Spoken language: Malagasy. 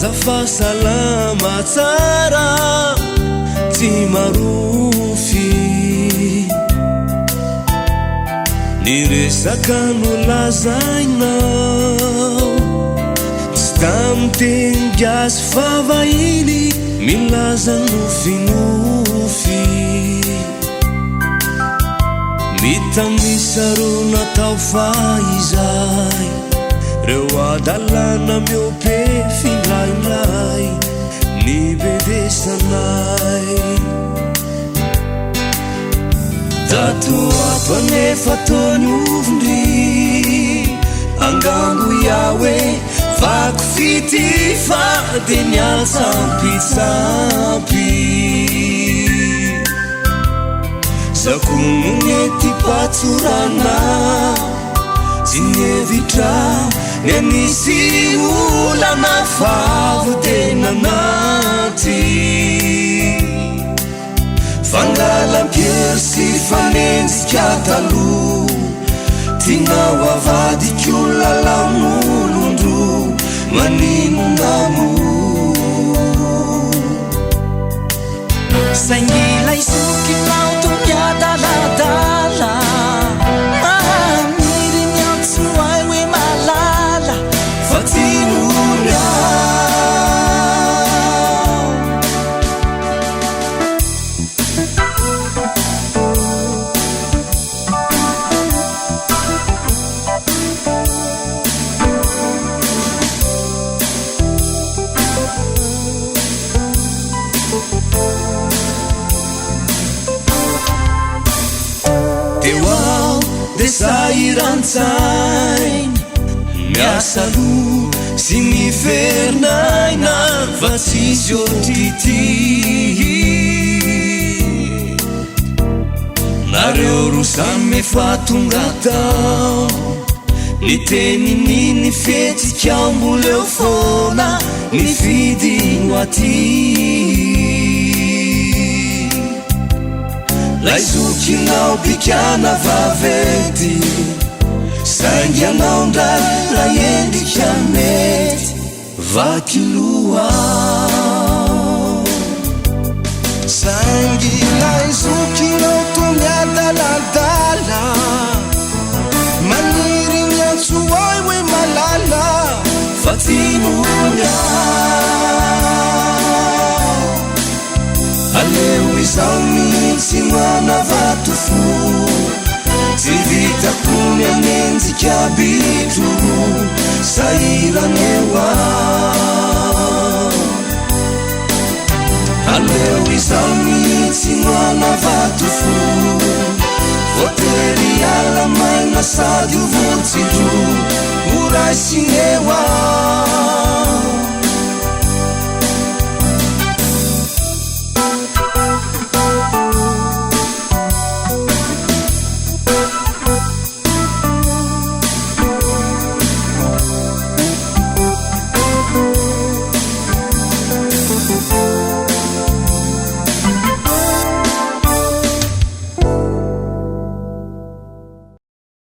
zafasalama tsara tsy marofy niresaka nolazainao tsy tamtengasy favahiny milaza nofinofy mitamisaro natao faizay reo adalana miope findraindray nibedesanay tatoato nefa tonyovondry angango yawe vako fity fa de niatsampitsampy zakononety patsorana tsy nievitra nenisy olana favotenanaty fangalam-piery sy fanenjika talo tinao avadik'olona lamolondro maninonamo saingila isokinao tomiadaladala maniry miantsoay hoe malala fa tsy moriao sairantsai miasalo sy mifernayna fa tsisy otrity nareo rosamy fatonga tao ny tenininy fetsikao mboleo fona ny fidino aty laizokinao pikana vavety sangianao ndray la endrika mety vakiloao sangi laizokinao tomiadaladala maniry miantsoay hoe malala fa tsy moriao aleo izao mihitsy manavato-fo tsy vitakony anenjika bitro sairaneo aleo izao mihitsy manavato-fo voatery alamaina sady ovotsidro oraisineo